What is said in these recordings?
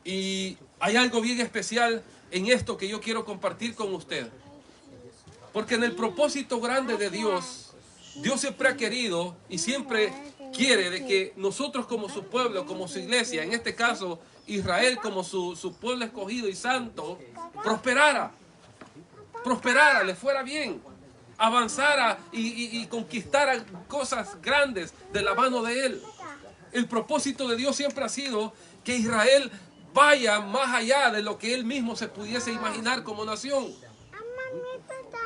Y hay algo bien especial en esto que yo quiero compartir con usted. Porque en el propósito grande de Dios, Dios siempre ha querido y siempre quiere de que nosotros como su pueblo, como su iglesia, en este caso Israel como su pueblo escogido y santo, prosperara, le fuera bien, avanzara y conquistara cosas grandes de la mano de Él. El propósito de Dios siempre ha sido que Israel vaya más allá de lo que Él mismo se pudiese imaginar como nación.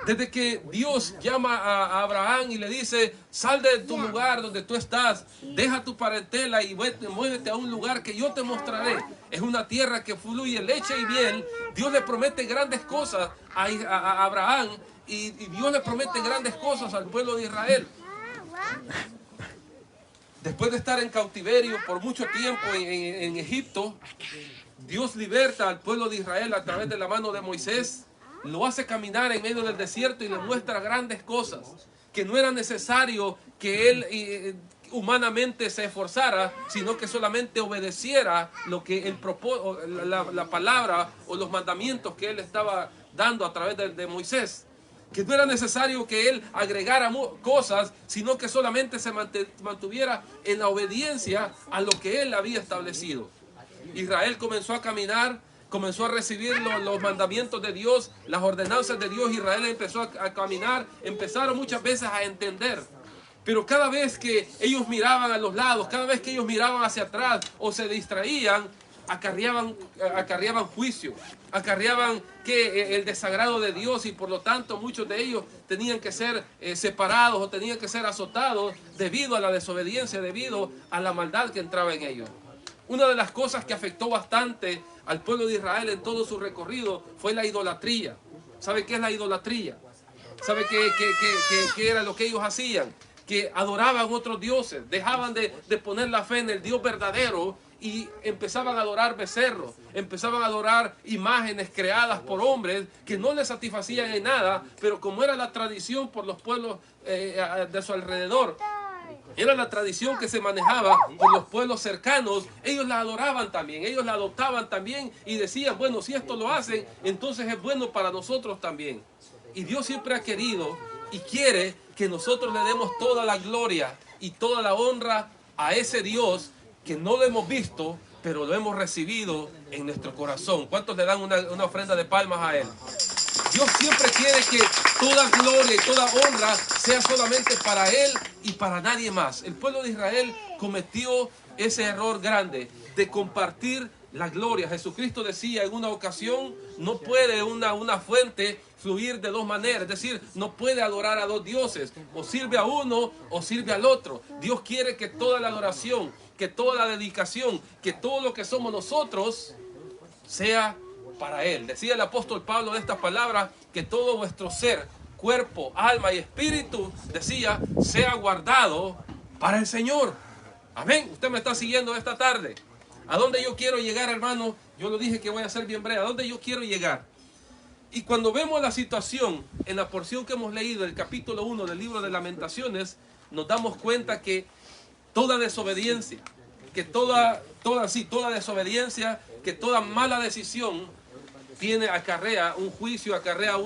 Desde que Dios llama a Abraham y le dice, sal de tu lugar donde tú estás, deja tu parentela y muévete a un lugar que yo te mostraré. Es una tierra que fluye leche y miel. Dios le promete grandes cosas a Abraham y Dios le promete grandes cosas al pueblo de Israel. Después de estar en cautiverio por mucho tiempo en Egipto, Dios liberta al pueblo de Israel a través de la mano de Moisés. Lo hace caminar en medio del desierto y le muestra grandes cosas, que no era necesario que él humanamente se esforzara, sino que solamente obedeciera lo que la palabra o los mandamientos que él estaba dando a través de Moisés. Que no era necesario que él agregara cosas, sino que solamente se mantuviera en la obediencia a lo que él había establecido. Israel comenzó a caminar, comenzó a recibir los mandamientos de Dios, las ordenanzas de Dios. Israel empezó a caminar, empezaron muchas veces a entender. Pero cada vez que ellos miraban a los lados, cada vez que ellos miraban hacia atrás o se distraían, acarreaban juicio, acarreaban el desagrado de Dios, y por lo tanto muchos de ellos tenían que ser separados o tenían que ser azotados debido a la desobediencia, debido a la maldad que entraba en ellos. Una de las cosas que afectó bastante al pueblo de Israel en todo su recorrido fue la idolatría. ¿Sabe qué es la idolatría? ¿Sabe qué era lo que ellos hacían? Que adoraban otros dioses, dejaban de poner la fe en el Dios verdadero y empezaban a adorar becerros, empezaban a adorar imágenes creadas por hombres que no les satisfacían en nada, pero como era la tradición por los pueblos de su alrededor, era la tradición que se manejaba por los pueblos cercanos, ellos la adoraban también, ellos la adoptaban también y decían, bueno, si esto lo hacen, entonces es bueno para nosotros también. Y Dios siempre ha querido y quiere que nosotros le demos toda la gloria y toda la honra a ese Dios que no lo hemos visto, pero lo hemos recibido en nuestro corazón. ¿Cuántos le dan una ofrenda de palmas a Él? Dios siempre quiere que toda gloria y toda honra sea solamente para Él y para nadie más. El pueblo de Israel cometió ese error grande de compartir la gloria. Jesucristo decía en una ocasión, no puede una fuente fluir de dos maneras, es decir, no puede adorar a dos dioses, o sirve a uno o sirve al otro. Dios quiere que toda la adoración, que toda la dedicación, que todo lo que somos nosotros sea para Él. Decía el apóstol Pablo de estas palabras, que todo vuestro ser, cuerpo, alma y espíritu, decía, sea guardado para el Señor. Amén. Usted me está siguiendo esta tarde. ¿A dónde yo quiero llegar, hermano? Yo lo dije que voy a ser bien breve. ¿A dónde yo quiero llegar? Y cuando vemos la situación en la porción que hemos leído, el capítulo 1 del libro de Lamentaciones, nos damos cuenta que toda desobediencia, que toda desobediencia, que toda mala decisión acarrea un juicio, acarrea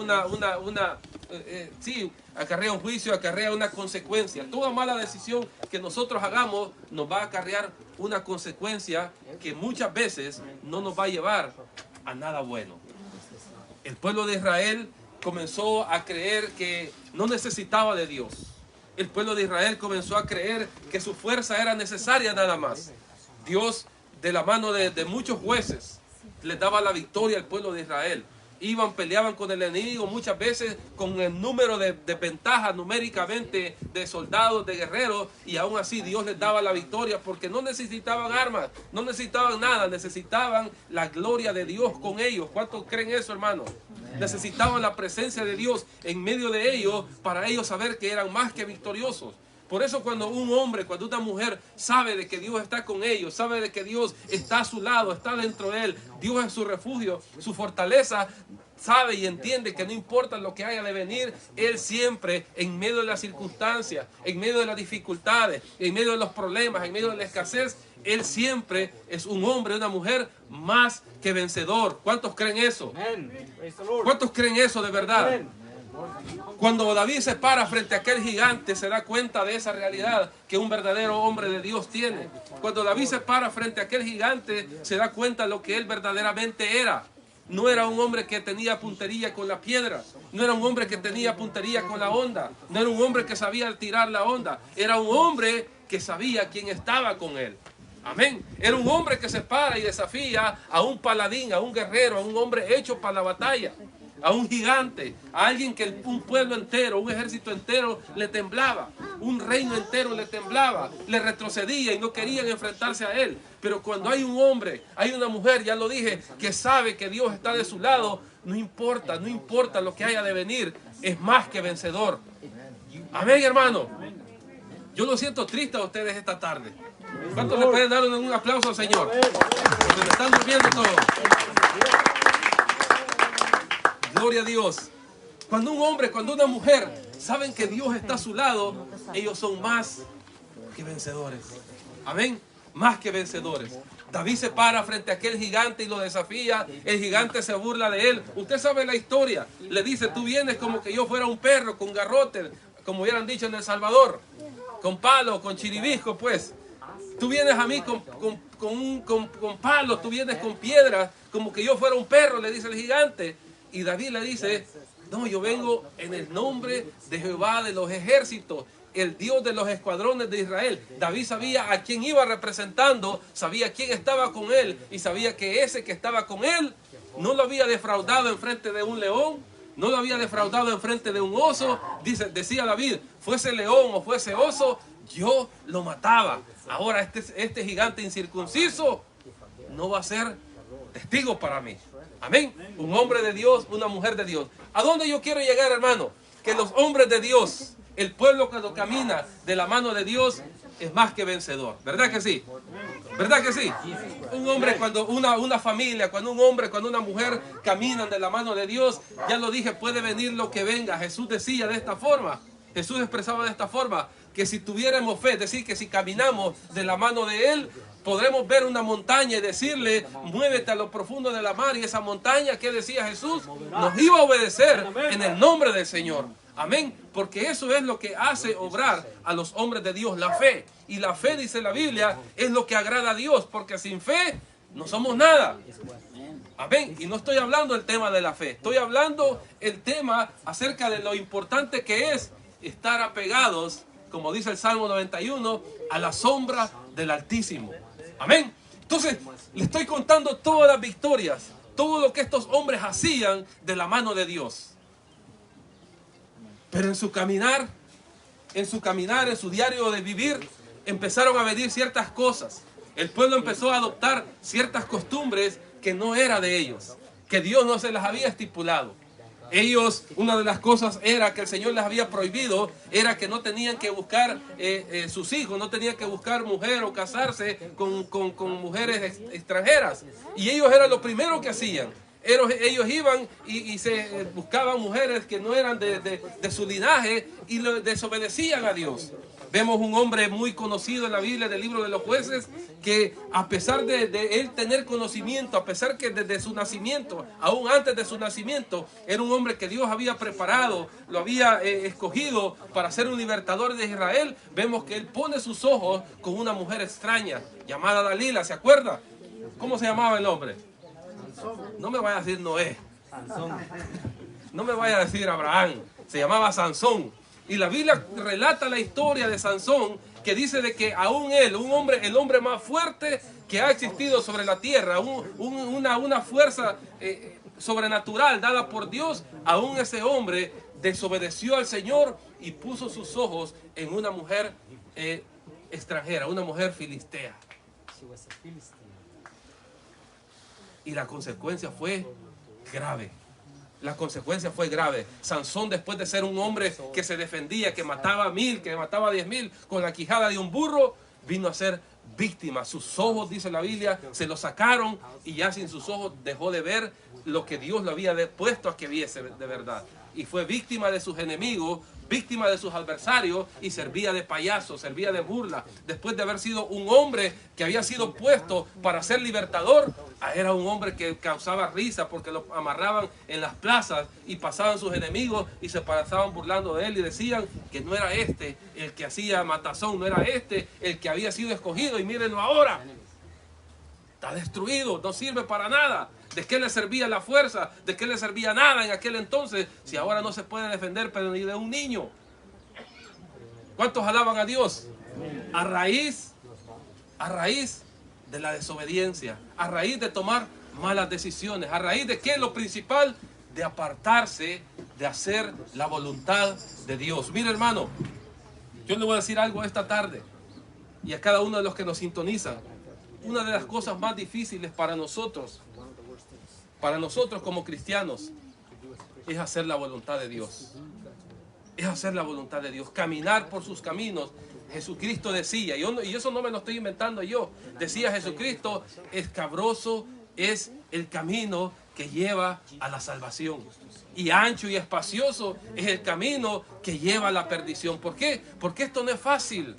acarrea un juicio, acarrea una consecuencia. Toda mala decisión que nosotros hagamos nos va a acarrear una consecuencia que muchas veces no nos va a llevar a nada bueno. El pueblo de Israel comenzó a creer que no necesitaba de Dios. El pueblo de Israel comenzó a creer que su fuerza era necesaria nada más. Dios, de la mano de muchos jueces, les daba la victoria al pueblo de Israel. Peleaban con el enemigo muchas veces con el número de ventaja numéricamente de soldados, de guerreros, y aún así Dios les daba la victoria porque no necesitaban armas, no necesitaban nada, necesitaban la gloria de Dios con ellos. ¿Cuántos creen eso, hermano? Necesitaban la presencia de Dios en medio de ellos para ellos saber que eran más que victoriosos. Por eso cuando un hombre, cuando una mujer sabe de que Dios está con ellos, sabe de que Dios está a su lado, está dentro de él, Dios es su refugio, su fortaleza, sabe y entiende que no importa lo que haya de venir, él siempre, en medio de las circunstancias, en medio de las dificultades, en medio de los problemas, en medio de la escasez, él siempre es un hombre, una mujer más que vencedor. ¿Cuántos creen eso? ¿Cuántos creen eso de verdad? Cuando David se para frente a aquel gigante, se da cuenta de esa realidad que un verdadero hombre de Dios tiene. Cuando David se para frente a aquel gigante, se da cuenta de lo que él verdaderamente era. No era un hombre que tenía puntería con la piedra. No era un hombre que tenía puntería con la onda. No era un hombre que sabía tirar la onda. Era un hombre que sabía quién estaba con él. Amén. Era un hombre que se para y desafía a un paladín, a un guerrero, a un hombre hecho para la batalla, a un gigante, a alguien que un pueblo entero, un ejército entero le temblaba, un reino entero le temblaba, le retrocedía y no querían enfrentarse a él. Pero cuando hay un hombre, hay una mujer, ya lo dije, que sabe que Dios está de su lado, no importa lo que haya de venir, es más que vencedor. Amén, hermano. Yo lo siento triste a ustedes esta tarde. ¿Cuántos le pueden dar un aplauso al Señor? Porque me están durmiendo todos. Gloria a Dios. Cuando un hombre, cuando una mujer saben que Dios está a su lado, ellos son más que vencedores. Amén. Más que vencedores. David se para frente a aquel gigante y lo desafía. El gigante se burla de él. Usted sabe la historia. Le dice, tú vienes como que yo fuera un perro con garrote, como hubieran dicho en El Salvador, con palo, con chiribisco, pues. Tú vienes a mí con palos, tú vienes con piedras, como que yo fuera un perro, le dice el gigante. Y David le dice, no, yo vengo en el nombre de Jehová de los ejércitos, el Dios de los escuadrones de Israel. David sabía a quién iba representando, sabía quién estaba con él y sabía que ese que estaba con él no lo había defraudado en frente de un león, no lo había defraudado en frente de un oso. Decía David, fuese león o fuese oso, yo lo mataba. Ahora este gigante incircunciso no va a ser testigo para mí. Amén. Un hombre de Dios, una mujer de Dios. ¿A dónde yo quiero llegar, hermano? Que los hombres de Dios, el pueblo cuando camina de la mano de Dios, es más que vencedor. ¿Verdad que sí? ¿Verdad que sí? Un hombre, cuando una familia, cuando un hombre, cuando una mujer caminan de la mano de Dios, ya lo dije, puede venir lo que venga. Jesús decía de esta forma, Jesús expresaba de esta forma, que si tuviéramos fe, es decir, que si caminamos de la mano de Él, podremos ver una montaña y decirle, muévete a lo profundo de la mar, y esa montaña, ¿qué decía Jesús? Nos iba a obedecer en el nombre del Señor. Amén, porque eso es lo que hace obrar a los hombres de Dios, la fe. Y la fe, dice la Biblia, es lo que agrada a Dios, porque sin fe no somos nada. Amén, y no estoy hablando del tema de la fe, estoy hablando el tema acerca de lo importante que es estar apegados, como dice el Salmo 91, a la sombra del Altísimo. Amén. Entonces, le estoy contando todas las victorias, todo lo que estos hombres hacían de la mano de Dios. Pero en su caminar, en su diario de vivir, empezaron a venir ciertas cosas. El pueblo empezó a adoptar ciertas costumbres que no era de ellos, que Dios no se las había estipulado. Ellos, una de las cosas era que el Señor les había prohibido, era que no tenían que buscar sus hijos, no tenían que buscar mujer o casarse con mujeres extranjeras. Y ellos eran lo primero que hacían. Ellos iban y se buscaban mujeres que no eran de su linaje y desobedecían a Dios. Vemos un hombre muy conocido en la Biblia, del libro de los Jueces, que a pesar de él tener conocimiento, a pesar que desde su nacimiento, aún antes de su nacimiento, era un hombre que Dios había preparado, lo había escogido para ser un libertador de Israel, vemos que él pone sus ojos con una mujer extraña, llamada Dalila, ¿se acuerda? ¿Cómo se llamaba el hombre? No me vaya a decir Noé. No me vaya a decir Abraham. Se llamaba Sansón. Y la Biblia relata la historia de Sansón, que dice de que aún él, el hombre más fuerte que ha existido sobre la tierra, una fuerza sobrenatural dada por Dios, aún ese hombre desobedeció al Señor y puso sus ojos en una mujer extranjera, una mujer filistea. Y la consecuencia fue grave. La consecuencia fue grave. Sansón, después de ser un hombre que se defendía, que mataba a 1000, que mataba a 10,000 con la quijada de un burro, vino a ser víctima. Sus ojos, dice la Biblia, se lo sacaron y ya sin sus ojos dejó de ver lo que Dios le había puesto a que viese de verdad. Y fue víctima de sus enemigos, víctima de sus adversarios, y servía de payaso, servía de burla. Después de haber sido un hombre que había sido puesto para ser libertador, era un hombre que causaba risa porque lo amarraban en las plazas y pasaban sus enemigos y se pasaban burlando de él y decían que no era este el que hacía matazón, no era este el que había sido escogido, y mírenlo ahora. Está destruido, no sirve para nada. ¿De qué le servía la fuerza? ¿De qué le servía nada en aquel entonces? Si ahora no se puede defender, pero ni de un niño. ¿Cuántos alaban a Dios? A raíz de la desobediencia, a raíz de tomar malas decisiones, a raíz de ¿qué es lo principal? De apartarse de hacer la voluntad de Dios. Mire, hermano, yo le voy a decir algo esta tarde y a cada uno de los que nos sintonizan. Una de las cosas más difíciles para nosotros como cristianos, es hacer la voluntad de Dios. Es hacer la voluntad de Dios, caminar por sus caminos. Jesucristo decía, y eso no me lo estoy inventando yo, decía Jesucristo, escabroso es el camino que lleva a la salvación, y ancho y espacioso es el camino que lleva a la perdición. ¿Por qué? Porque esto no es fácil.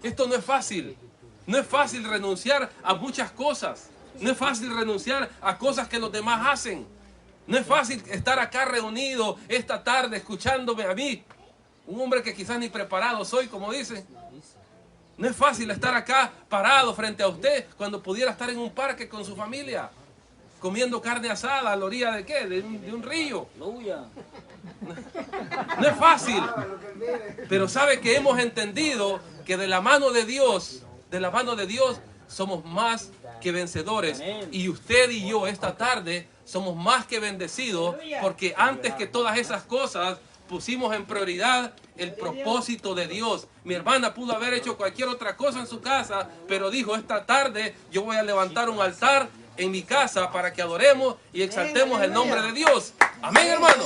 Esto no es fácil. No es fácil renunciar a muchas cosas. No es fácil renunciar a cosas que los demás hacen. No es fácil estar acá reunido esta tarde escuchándome a mí, un hombre que quizás ni preparado soy, como dicen. No es fácil estar acá parado frente a usted cuando pudiera estar en un parque con su familia, comiendo carne asada a la orilla de ¿qué? De un río. No es fácil. Pero sabe que hemos entendido que de la mano de Dios somos más que vencedores. Y usted y yo esta tarde somos más que bendecidos, porque antes que todas esas cosas pusimos en prioridad el propósito de Dios. Mi hermana pudo haber hecho cualquier otra cosa en su casa, pero dijo, esta tarde yo voy a levantar un altar en mi casa para que adoremos y exaltemos el nombre de Dios. Amén, hermano.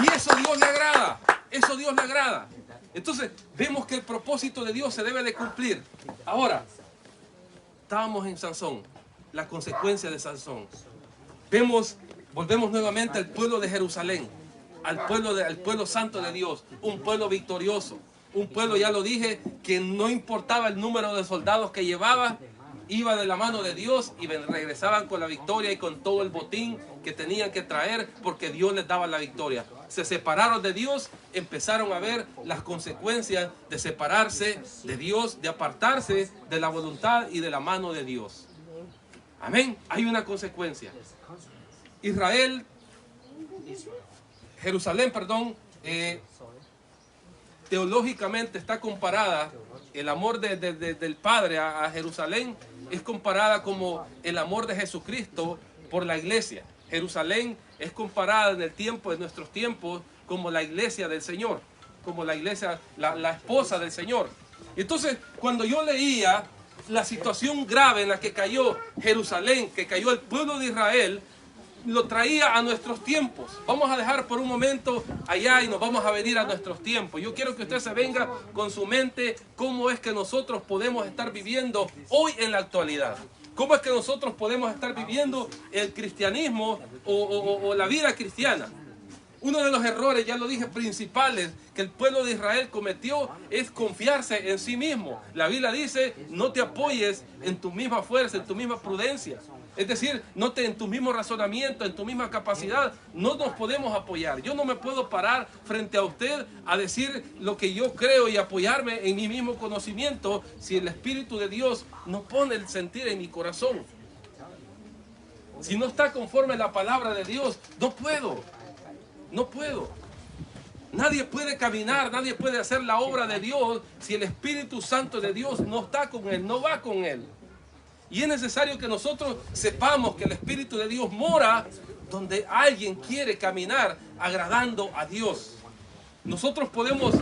Y eso Dios le agrada. Eso Dios le agrada. Entonces, vemos que el propósito de Dios se debe de cumplir. Ahora, estábamos en Sansón, la consecuencia de Sansón. Volvemos nuevamente al pueblo de Jerusalén, al pueblo santo de Dios, un pueblo victorioso, un pueblo, ya lo dije, que no importaba el número de soldados que llevaba, iba de la mano de Dios y regresaban con la victoria y con todo el botín que tenían que traer, porque Dios les daba la victoria. Se separaron de Dios, empezaron a ver las consecuencias de separarse de Dios, de apartarse de la voluntad y de la mano de Dios. Amén. Hay una consecuencia. Jerusalén, teológicamente está comparada, el amor del Padre a Jerusalén es comparada como el amor de Jesucristo por la iglesia. Jerusalén es comparada en el tiempo, en nuestros tiempos, como la iglesia del Señor, como la iglesia, la esposa del Señor. Entonces, cuando yo leía la situación grave en la que cayó Jerusalén, que cayó el pueblo de Israel, lo traía a nuestros tiempos. Vamos a dejar por un momento allá y nos vamos a venir a nuestros tiempos. Yo quiero que usted se venga con su mente cómo es que nosotros podemos estar viviendo hoy en la actualidad. ¿Cómo es que nosotros podemos estar viviendo el cristianismo o la vida cristiana? Uno de los errores, ya lo dije, principales que el pueblo de Israel cometió es confiarse en sí mismo. La Biblia dice, no te apoyes en tu misma fuerza, en tu misma prudencia. Es decir, en tu mismo razonamiento, en tu misma capacidad, no nos podemos apoyar. Yo no me puedo parar frente a usted a decir lo que yo creo y apoyarme en mi mismo conocimiento si el Espíritu de Dios no pone el sentir en mi corazón. Si no está conforme a la palabra de Dios, no puedo. No puedo. Nadie puede caminar, nadie puede hacer la obra de Dios si el Espíritu Santo de Dios no está con él, no va con él. Y es necesario que nosotros sepamos que el Espíritu de Dios mora donde alguien quiere caminar agradando a Dios. Nosotros podemos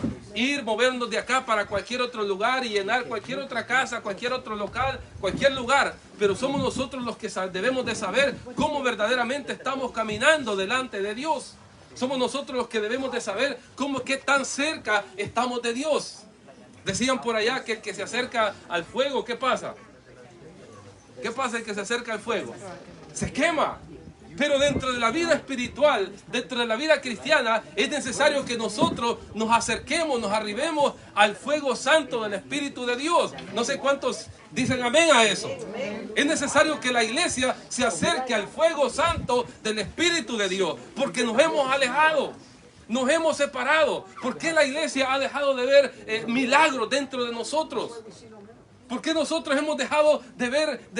movernos de acá para cualquier otro lugar y llenar cualquier otra casa, cualquier otro local, cualquier lugar, pero somos nosotros los que debemos de saber cómo verdaderamente estamos caminando delante de Dios. Somos nosotros los que debemos de saber qué tan cerca estamos de Dios. Decían por allá que el que se acerca al fuego, ¿qué pasa? ¿Qué pasa el que se acerca al fuego? Se quema. Pero dentro de la vida espiritual, dentro de la vida cristiana, es necesario que nosotros nos acerquemos, nos arribemos al fuego santo del Espíritu de Dios. No sé cuántos dicen amén a eso. Es necesario que la iglesia se acerque al fuego santo del Espíritu de Dios, porque nos hemos alejado. Nos hemos separado. ¿Por qué la iglesia ha dejado de ver milagros dentro de nosotros? ¿Por qué nosotros hemos dejado de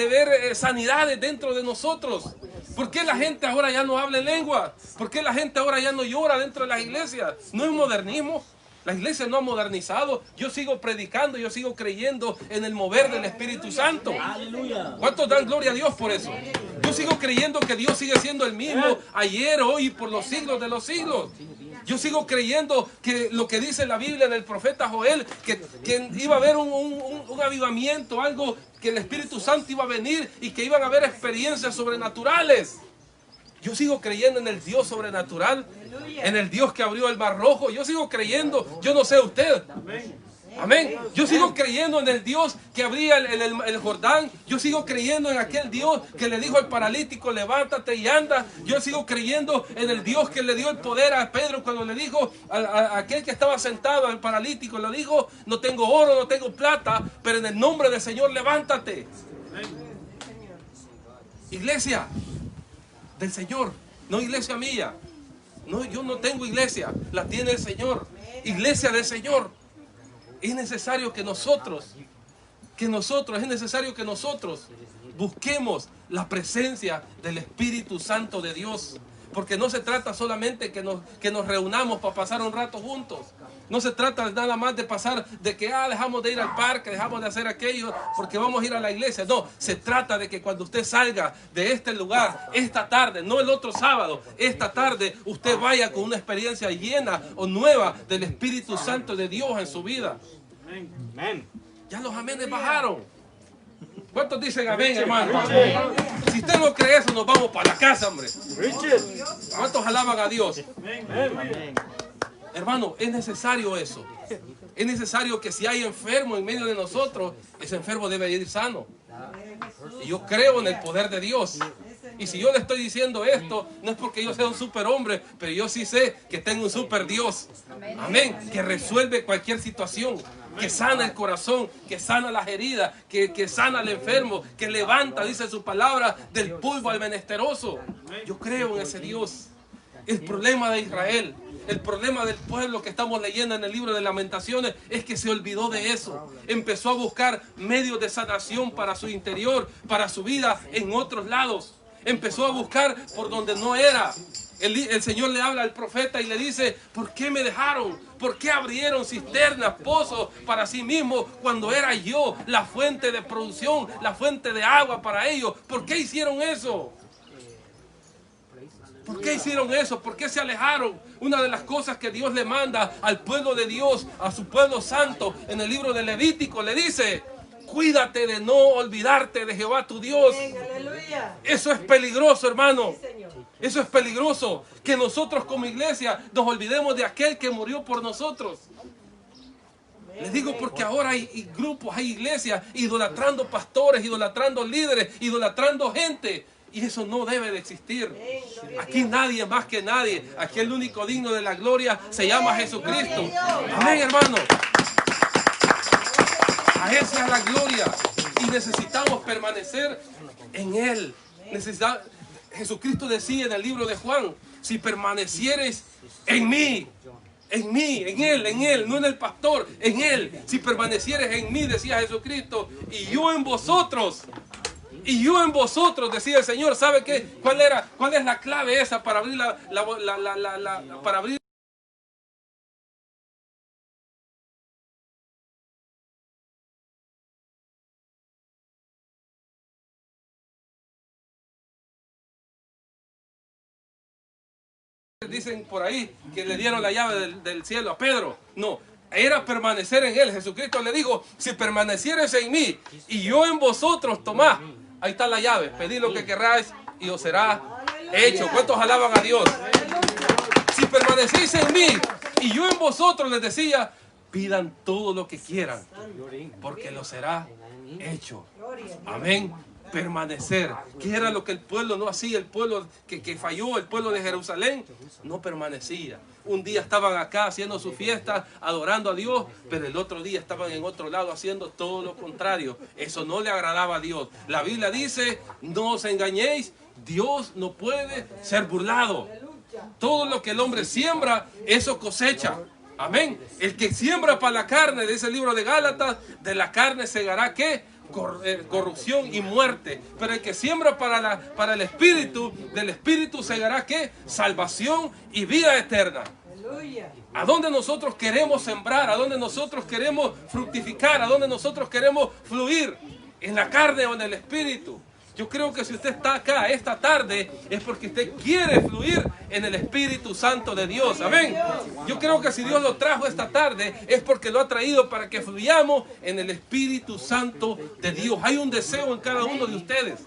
ver sanidades dentro de nosotros? ¿Por qué la gente ahora ya no habla en lengua? ¿Por qué la gente ahora ya no llora dentro de las iglesias? ¿No es modernismo? La iglesia no ha modernizado. Yo sigo predicando, yo sigo creyendo en el mover del Espíritu Santo. ¿Cuántos dan gloria a Dios por eso? Yo sigo creyendo que Dios sigue siendo el mismo ayer, hoy y por los siglos de los siglos. Yo sigo creyendo que lo que dice la Biblia del profeta Joel, que iba a haber un avivamiento, algo que el Espíritu Santo iba a venir y que iban a haber experiencias sobrenaturales. Yo sigo creyendo en el Dios sobrenatural, en el Dios que abrió el Mar Rojo. Yo sigo creyendo, yo no sé usted. Amén. Yo sigo creyendo en el Dios que abría el Jordán. Yo sigo creyendo en aquel Dios que le dijo al paralítico, levántate y anda. Yo sigo creyendo en el Dios que le dio el poder a Pedro cuando le dijo a aquel que estaba sentado, al paralítico, le dijo, no tengo oro, no tengo plata, pero en el nombre del Señor levántate. Iglesia del Señor, no iglesia mía. No, yo no tengo iglesia, la tiene el Señor. Iglesia del Señor. Es necesario que nosotros busquemos la presencia del Espíritu Santo de Dios. Porque no se trata solamente que nos reunamos para pasar un rato juntos. No se trata nada más de pasar, de que dejamos de ir al parque, dejamos de hacer aquello porque vamos a ir a la iglesia. No, se trata de que cuando usted salga de este lugar, esta tarde, no el otro sábado, esta tarde, usted vaya con una experiencia llena o nueva del Espíritu Santo de Dios en su vida. Amén. Ya los amenes bajaron. ¿Cuántos dicen amén, hermano? Si usted no cree eso, nos vamos para la casa, hombre. ¿Cuántos alaban a Dios? Hermano, es necesario eso. Es necesario que si hay enfermo en medio de nosotros, ese enfermo debe ir sano. Y yo creo en el poder de Dios. Y si yo le estoy diciendo esto, no es porque yo sea un superhombre, pero yo sí sé que tengo un super Dios. Amén. Que resuelve cualquier situación, que sana el corazón, que sana las heridas, que sana al enfermo, que levanta, dice su palabra, del polvo al menesteroso. Yo creo en ese Dios. El problema de Israel, el problema del pueblo que estamos leyendo en el libro de Lamentaciones es que se olvidó de eso. Empezó a buscar medios de sanación para su interior, para su vida en otros lados. Empezó a buscar por donde no era. El Señor le habla al profeta y le dice, ¿por qué me dejaron? ¿Por qué abrieron cisternas, pozos para sí mismos cuando era yo la fuente de producción, la fuente de agua para ellos? ¿Por qué hicieron eso? ¿Por qué hicieron eso? ¿Por qué se alejaron? Una de las cosas que Dios le manda al pueblo de Dios, a su pueblo santo, en el libro de Levítico, le dice, cuídate de no olvidarte de Jehová tu Dios. Eso es peligroso, hermano. Eso es peligroso, que nosotros como iglesia nos olvidemos de aquel que murió por nosotros. Les digo porque ahora hay grupos, hay iglesias idolatrando pastores, idolatrando líderes, idolatrando gente. Y eso no debe de existir. Aquí nadie más que nadie. Aquí el único digno de la gloria se llama Jesucristo. Amén, hermano. A Él sea la gloria. Y necesitamos permanecer en Él. Jesucristo decía en el libro de Juan, si permanecieres en mí, en Él, no en el pastor, en Él. Si permanecieres en mí, decía Jesucristo, y yo en vosotros. Y yo en vosotros, decía el Señor. ¿Sabe qué? ¿Cuál es la clave esa para abrir para abrir? Dicen por ahí que le dieron la llave del cielo a Pedro. No, era permanecer en Él. Jesucristo le dijo, si permanecieres en mí y yo en vosotros, tomad. Ahí está la llave. Pedid lo que querráis y os será hecho. ¿Cuántos alaban a Dios? Si permanecéis en mí y yo en vosotros, les decía, Pidan todo lo que quieran, porque lo será hecho. Amén. Permanecer. ¿Qué era lo que el pueblo no hacía? El pueblo que falló, el pueblo de Jerusalén, no permanecía. Un día estaban acá haciendo su fiesta, adorando a Dios, pero el otro día estaban en otro lado haciendo todo lo contrario. Eso no le agradaba a Dios. La Biblia dice, no os engañéis, Dios no puede ser burlado. Todo lo que el hombre siembra, eso cosecha. Amén. El que siembra para la carne, dice el libro de Gálatas, de la carne segará ¿qué? Corrupción y muerte. Pero el que siembra para el Espíritu, del Espíritu segará ¿qué? Salvación y vida eterna. ¿A dónde nosotros queremos sembrar? ¿A dónde nosotros queremos fructificar? ¿A dónde nosotros queremos fluir? ¿En la carne o en el Espíritu? Yo creo que si usted está acá esta tarde es porque usted quiere fluir en el Espíritu Santo de Dios. Amén. Yo creo que si Dios lo trajo esta tarde es porque lo ha traído para que fluyamos en el Espíritu Santo de Dios. Hay un deseo en cada uno de ustedes.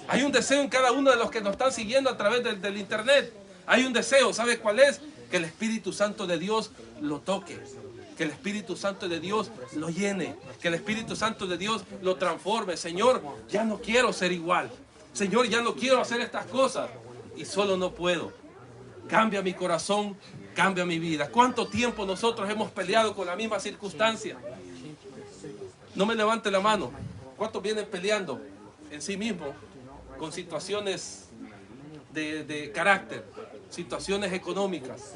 Hay un deseo en cada uno de los que nos están siguiendo a través del internet. Hay un deseo. ¿Sabe cuál es? Que el Espíritu Santo de Dios lo toque. Que el Espíritu Santo de Dios lo llene. Que el Espíritu Santo de Dios lo transforme. Señor, ya no quiero ser igual. Señor, ya no quiero hacer estas cosas. Y solo no puedo. Cambia mi corazón, cambia mi vida. ¿Cuánto tiempo nosotros hemos peleado con la misma circunstancia? No me levante la mano. ¿Cuántos vienen peleando en sí mismos con situaciones de carácter? Situaciones económicas.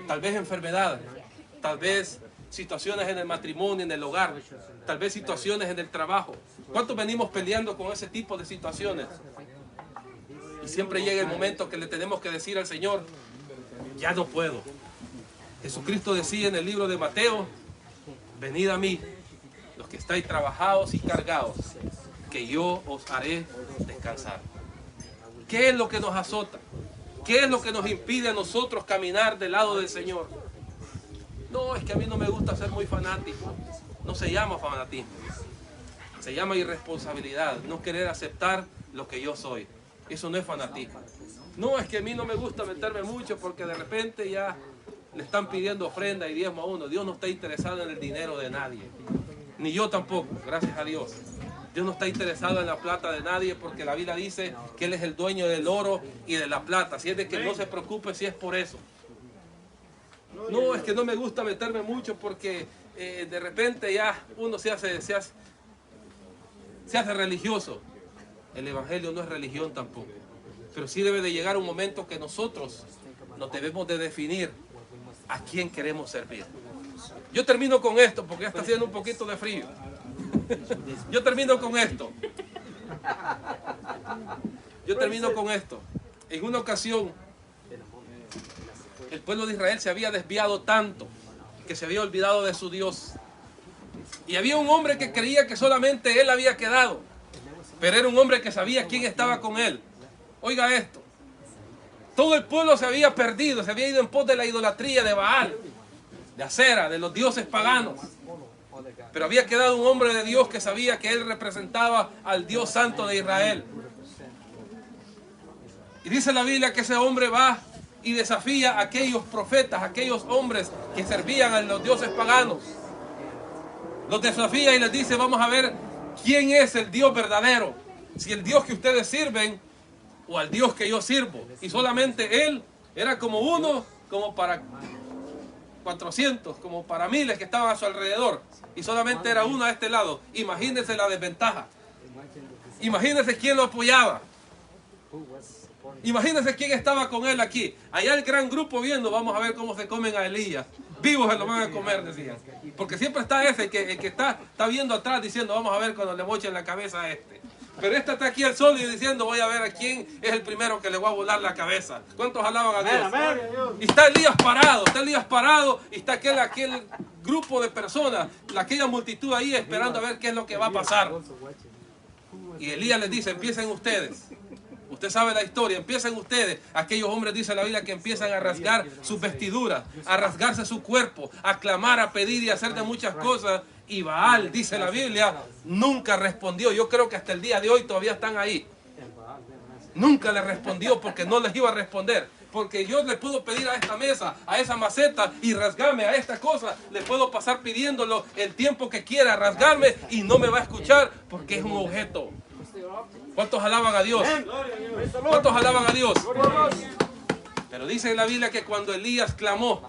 Tal vez enfermedades. Tal vez situaciones en el matrimonio, en el hogar, tal vez situaciones en el trabajo. ¿Cuántos venimos peleando con ese tipo de situaciones? Y siempre llega el momento que le tenemos que decir al Señor, ya no puedo. Jesucristo decía en el libro de Mateo, venid a mí, los que estáis trabajados y cargados, que yo os haré descansar. ¿Qué es lo que nos azota? ¿Qué es lo que nos impide a nosotros caminar del lado del Señor? No, es que a mí no me gusta ser muy fanático. No se llama fanatismo. Se llama irresponsabilidad. No querer aceptar lo que yo soy. Eso no es fanatismo. No, es que a mí no me gusta meterme mucho porque de repente ya le están pidiendo ofrenda y diezmo a uno. Dios no está interesado en el dinero de nadie. Ni yo tampoco, gracias a Dios. Dios no está interesado en la plata de nadie porque la Biblia dice que Él es el dueño del oro y de la plata. Si es de que no se preocupe si es por eso. No, es que no me gusta meterme mucho porque de repente ya uno se hace religioso. El Evangelio no es religión tampoco. Pero sí debe de llegar un momento que nosotros nos debemos de definir a quién queremos servir. Yo termino con esto porque ya está haciendo un poquito de frío. Yo termino con esto. En una ocasión, el pueblo de Israel se había desviado tanto que se había olvidado de su Dios. Y había un hombre que creía que solamente él había quedado. Pero era un hombre que sabía quién estaba con él. Oiga esto. Todo el pueblo se había perdido, se había ido en pos de la idolatría de Baal, de Acera, de los dioses paganos. Pero había quedado un hombre de Dios que sabía que él representaba al Dios Santo de Israel. Y dice la Biblia que ese hombre va y desafía a aquellos profetas, a aquellos hombres que servían a los dioses paganos. Los desafía y les dice, vamos a ver quién es el Dios verdadero. Si el Dios que ustedes sirven o al Dios que yo sirvo. Y solamente él era como uno, como para 400, como para miles que estaban a su alrededor. Y solamente era uno a este lado. Imagínense la desventaja. Imagínense quién lo apoyaba. Imagínense quién estaba con él aquí. Allá el gran grupo viendo, vamos a ver cómo se comen a Elías. Vivos se lo van a comer, decían. Porque siempre está ese, el que está viendo atrás diciendo, vamos a ver cuando le mochen la cabeza a este. Pero este está aquí al sol y diciendo, voy a ver a quién es el primero que le voy a volar la cabeza. ¿Cuántos alaban a Dios? Y está Elías parado, y está aquel grupo de personas, aquella multitud ahí esperando a ver qué es lo que va a pasar. Y Elías les dice, empiecen ustedes. Usted sabe la historia, empiezan ustedes. Aquellos hombres, dice la Biblia, que empiezan a rasgar sus vestiduras, a rasgarse su cuerpo, a clamar, a pedir y a hacer de muchas cosas. Y Baal, dice la Biblia, nunca respondió. Yo creo que hasta el día de hoy todavía están ahí. Nunca le respondió porque no les iba a responder. porque yo le puedo pedir a esta mesa, a esa maceta y rasgarme a esta cosa. Le puedo pasar pidiéndolo el tiempo que quiera, rasgarme y no me va a escuchar porque es un objeto. ¿Cuántos alaban a Dios? ¿Cuántos alaban a Dios? Pero dice en la Biblia que cuando Elías clamó,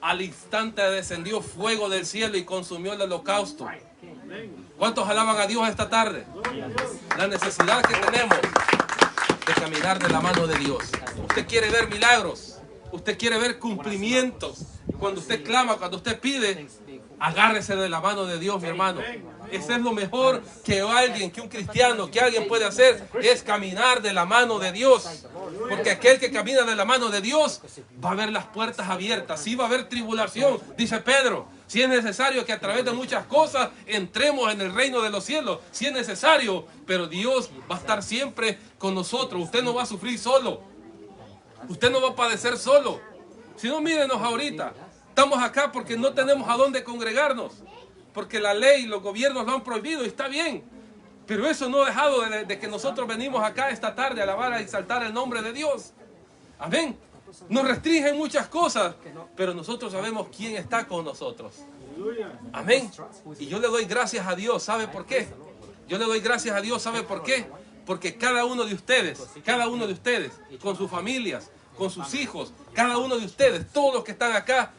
al instante descendió fuego del cielo y consumió el holocausto. ¿Cuántos alaban a Dios esta tarde? La necesidad que tenemos de caminar de la mano de Dios. Usted quiere ver milagros, usted quiere ver cumplimientos. Cuando usted clama, cuando usted pide, agárrese de la mano de Dios, mi hermano. Eso es lo mejor que un cristiano, que alguien puede hacer, es caminar de la mano de Dios. Porque aquel que camina de la mano de Dios va a ver las puertas abiertas. Sí va a haber tribulación, dice Pedro. Si es necesario que a través de muchas cosas entremos en el reino de los cielos, si es necesario, pero Dios va a estar siempre con nosotros. Usted no va a sufrir solo. Usted no va a padecer solo. Si no, mírenos ahorita. Estamos acá porque no tenemos a dónde congregarnos. Porque la ley y los gobiernos lo han prohibido y está bien. Pero eso no ha dejado de que nosotros venimos acá esta tarde a alabar, a exaltar el nombre de Dios. Amén. Nos restringen muchas cosas, pero nosotros sabemos quién está con nosotros. Amén. Y yo le doy gracias a Dios. ¿Sabe por qué? Yo le doy gracias a Dios. ¿Sabe por qué? Porque cada uno de ustedes, con sus familias, con sus hijos, cada uno de ustedes, todos los que están acá,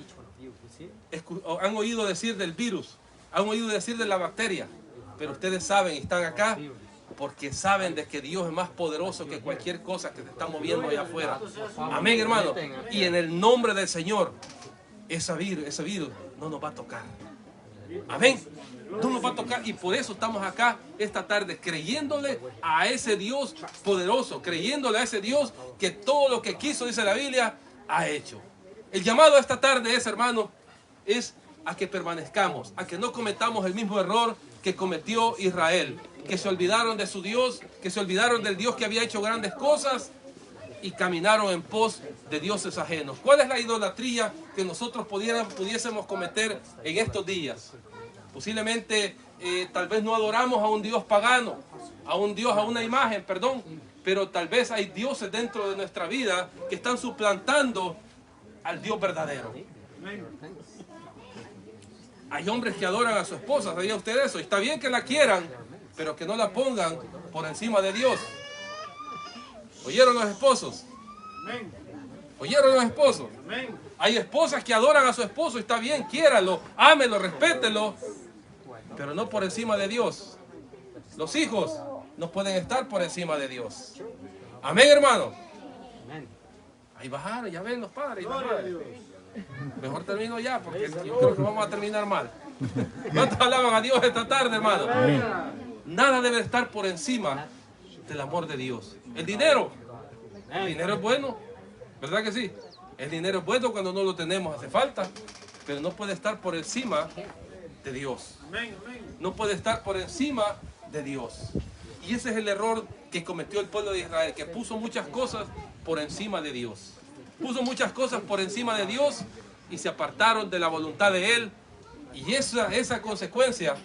han oído decir del virus, han oído decir de la bacteria, pero ustedes saben y están acá porque saben de que Dios es más poderoso que cualquier cosa que se está moviendo allá afuera. Amén, hermano. Y en el nombre del Señor, ese virus no nos va a tocar. Amén. No nos va a tocar y por eso estamos acá esta tarde creyéndole a ese Dios poderoso, creyéndole a ese Dios que todo lo que quiso, dice la Biblia, ha hecho. El llamado esta tarde es, hermano, es a que permanezcamos, a que no cometamos el mismo error que cometió Israel, que se olvidaron de su Dios, que se olvidaron del Dios que había hecho grandes cosas y caminaron en pos de dioses ajenos. ¿Cuál es la idolatría que nosotros pudiésemos cometer en estos días? Posiblemente tal vez no adoramos a un Dios pagano, a una imagen, pero tal vez hay dioses dentro de nuestra vida que están suplantando al Dios verdadero. Hay hombres que adoran a su esposa, ¿sabía usted eso? Está bien que la quieran, pero que no la pongan por encima de Dios. ¿Oyeron los esposos? ¿Oyeron los esposos? Hay esposas que adoran a su esposo, está bien, quiéralo, ámelo, respételo, pero no por encima de Dios. Los hijos no pueden estar por encima de Dios. Amén, hermano. Ahí bajaron, ya ven los padres. Mejor termino ya, porque yo creo que vamos a terminar mal. ¿Cuántos alaban a Dios esta tarde, hermano? Nada debe estar por encima del amor de Dios. El dinero es bueno, ¿verdad que sí? El dinero es bueno cuando no lo tenemos, hace falta, pero no puede estar por encima de Dios. No puede estar por encima de Dios. Y ese es el error que cometió el pueblo de Israel, que puso muchas cosas por encima de Dios. Puso muchas cosas por encima de Dios y se apartaron de la voluntad de Él. Y esas consecuencias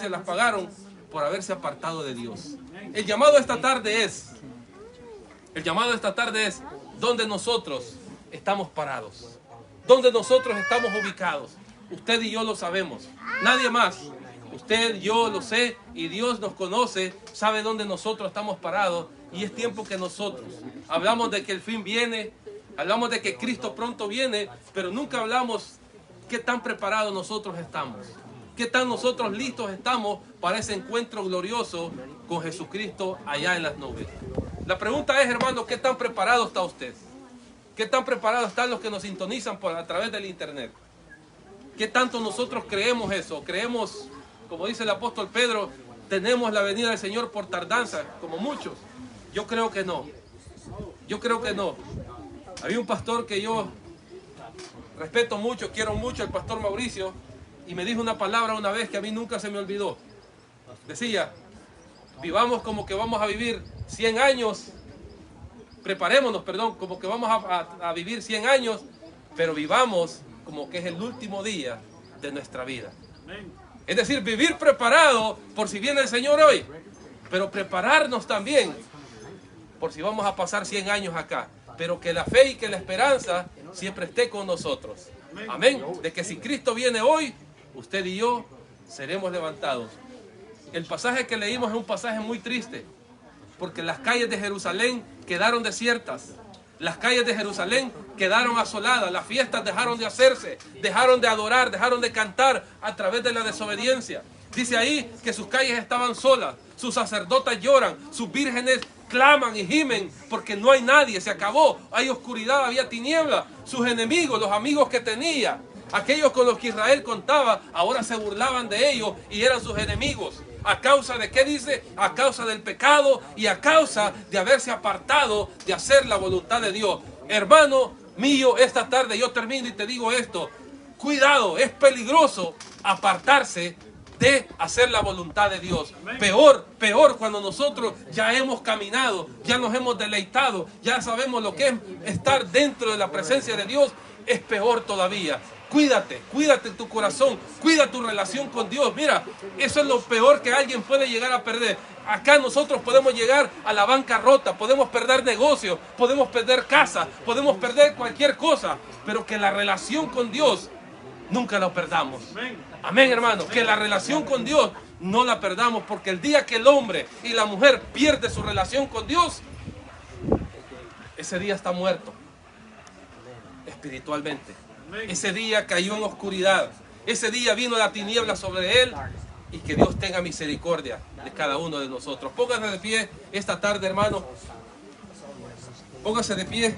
las pagaron por haberse apartado de Dios. El llamado esta tarde es donde nosotros estamos parados, donde nosotros estamos ubicados. Usted y yo lo sabemos, nadie más. Usted, yo lo sé y Dios nos conoce, sabe dónde nosotros estamos parados y es tiempo que nosotros hablamos de que el fin viene, hablamos de que Cristo pronto viene, pero nunca hablamos qué tan preparados nosotros estamos, qué tan nosotros listos estamos para ese encuentro glorioso con Jesucristo allá en las nubes. La pregunta es, hermano, ¿qué tan preparado está usted? ¿Qué tan preparados están los que nos sintonizan a través del internet? ¿Qué tanto nosotros creemos eso? Creemos, como dice el apóstol Pedro, tenemos la venida del Señor por tardanza, como muchos. Yo creo que no. Yo creo que no. Había un pastor que yo respeto mucho, quiero mucho, el pastor Mauricio, y me dijo una palabra una vez que a mí nunca se me olvidó. Decía, vivamos como que vamos a vivir 100 años, preparémonos, como que vamos a vivir 100 años, pero vivamos como que es el último día de nuestra vida. Es decir, vivir preparado por si viene el Señor hoy, pero prepararnos también por si vamos a pasar 100 años acá, pero que la fe y que la esperanza siempre esté con nosotros. Amén. De que si Cristo viene hoy, usted y yo seremos levantados. El pasaje que leímos es un pasaje muy triste, porque las calles de Jerusalén quedaron desiertas. Las calles de Jerusalén quedaron asoladas, las fiestas dejaron de hacerse, dejaron de adorar, dejaron de cantar a través de la desobediencia. Dice ahí que sus calles estaban solas, sus sacerdotes lloran, sus vírgenes claman y gimen porque no hay nadie, se acabó, hay oscuridad, había tiniebla. Sus enemigos, los amigos que tenía, aquellos con los que Israel contaba, ahora se burlaban de ellos y eran sus enemigos. ¿A causa de qué dice? A causa del pecado y a causa de haberse apartado de hacer la voluntad de Dios. Hermano mío, esta tarde yo termino y te digo esto. Cuidado, es peligroso apartarse de hacer la voluntad de Dios. Peor cuando nosotros ya hemos caminado, ya nos hemos deleitado, ya sabemos lo que es estar dentro de la presencia de Dios, es peor todavía. Cuídate tu corazón, cuida tu relación con Dios. Mira, eso es lo peor que alguien puede llegar a perder. Acá nosotros podemos llegar a la bancarrota, podemos perder negocios, podemos perder casa, podemos perder cualquier cosa, pero que la relación con Dios nunca la perdamos. Amén, hermano, que la relación con Dios no la perdamos, porque el día que el hombre y la mujer pierden su relación con Dios, ese día está muerto espiritualmente. Ese día cayó en oscuridad. Ese día vino la tiniebla sobre él. Y que Dios tenga misericordia de cada uno de nosotros. Póngase de pie esta tarde, hermano. Póngase de pie.